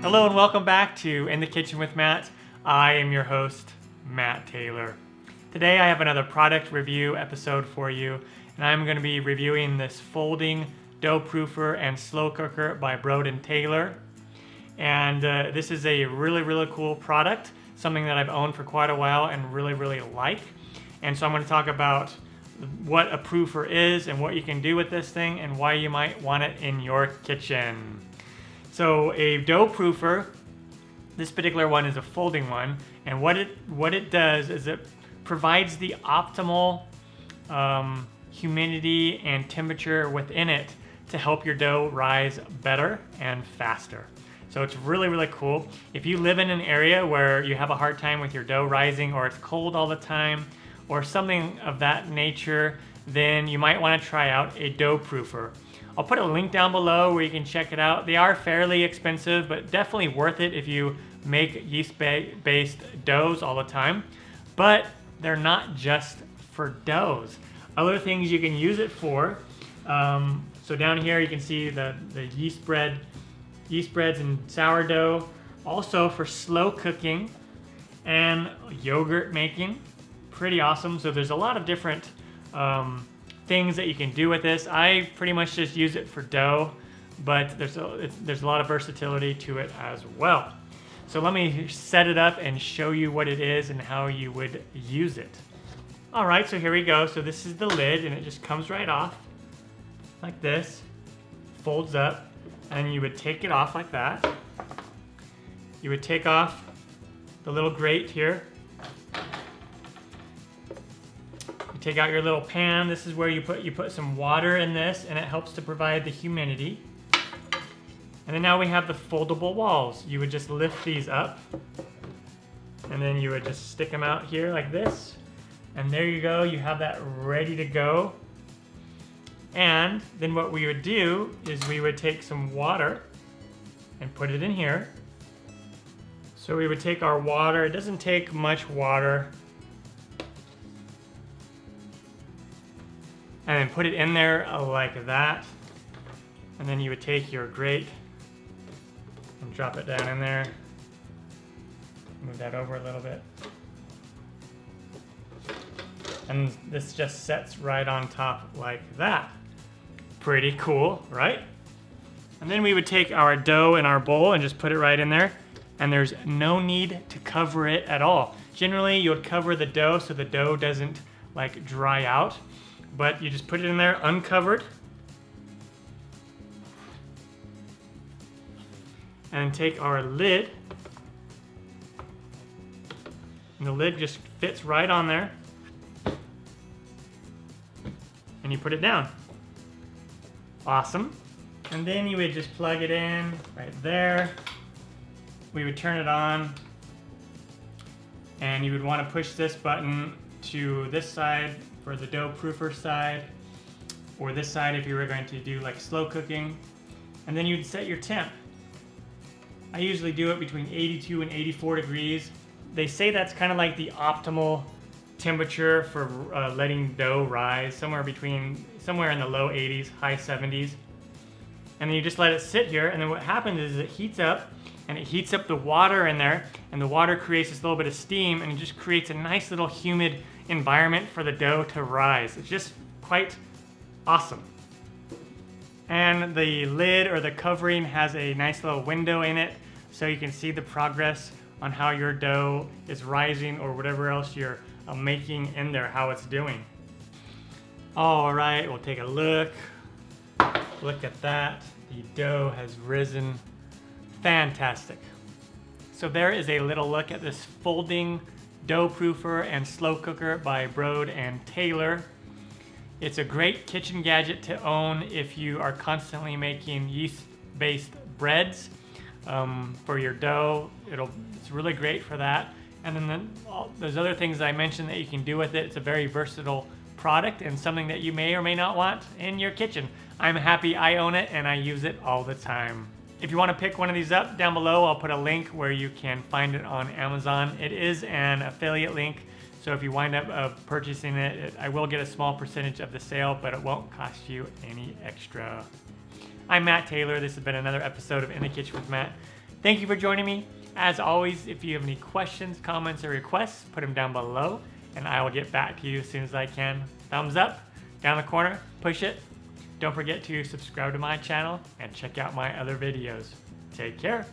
Hello and welcome back to In the Kitchen with Matt. I am your host, Matt Taylor. Today I have another product review episode for you, and I'm going to be reviewing this folding dough proofer and slow cooker by Broden Taylor. And this is a really cool product, something that I've owned for quite a while and really like. And so I'm going to talk about what a proofer is and what you can do with this thing and why you might want it in your kitchen. So a dough proofer, this particular one is a folding one, and what it does is it provides the optimal humidity and temperature within it to help your dough rise better and faster. So it's really cool. If you live in an area where you have a hard time with your dough rising, or it's cold all the time, or something of that nature, then you might want to try out a dough proofer. I'll put a link down below where you can check it out. They are fairly expensive, but definitely worth it if you make yeast-based doughs all the time. But they're not just for doughs. Other things you can use it for. So down here you can see the yeast breads and sourdough. Also for slow cooking and yogurt making. Pretty awesome. So there's a lot of different things that you can do with this. I pretty much just use it for dough, but there's a lot of versatility to it as well. So let me set it up and show you what it is and how you would use it. All right, so here we go. So this is the lid, and it just comes right off like this, folds up, and you would take it off like that. You would take off the little grate here. Take out your little pan. This is where you put some water in this, and it helps to provide the humidity. And then now we have the foldable walls. You would just lift these up, and then you would just stick them out here like this. And there you go, you have that ready to go. And then what we would do is we would take some water and put it in here. So we would take our water, it doesn't take much water, and then put it in there like that. And then you would take your grate and drop it down in there. Move that over a little bit. And this just sets right on top like that. Pretty cool, right? And then we would take our dough in our bowl and just put it right in there. And there's no need to cover it at all. Generally, you would cover the dough so the dough doesn't like dry out. But you just put it in there uncovered. And take our lid. And the lid just fits right on there. And you put it down. Awesome. And then you would just plug it in right there. We would turn it on. And you would want to push this button to this side for the dough proofer side, or this side if you were going to do like slow cooking. And then you'd set your temp. I usually do it between 82 and 84 degrees. They say that's kind of like the optimal temperature for letting dough rise, somewhere in the low 80s, high 70s. And then you just let it sit here, and then what happens is it heats up, and it heats up the water in there, and the water creates this little bit of steam, and it just creates a nice little humid environment for the dough to rise. It's just quite awesome. And the lid or the covering has a nice little window in it, so you can see the progress on how your dough is rising or whatever else you're making in there, how it's doing. All right, we'll take a look. Look at that. The dough has risen. Fantastic. So there is a little look at this folding dough proofer and slow cooker by Broden Taylor. It's a great kitchen gadget to own if you are constantly making yeast-based breads for your dough. It's really great for that. And then there's other things I mentioned that you can do with it. It's a very versatile product and something that you may or may not want in your kitchen. I'm happy I own it and I use it all the time. If you want to pick one of these up, down below I'll put a link where you can find it on Amazon. It is an affiliate link, so if you wind up purchasing it, I will get a small percentage of the sale, but it won't cost you any extra. I'm Matt Taylor. This has been another episode of In the Kitchen with Matt. Thank you for joining me. As always, if you have any questions, comments, or requests, put them down below and I will get back to you as soon as I can. Thumbs up, down the corner, push it. Don't forget to subscribe to my channel and check out my other videos. Take care.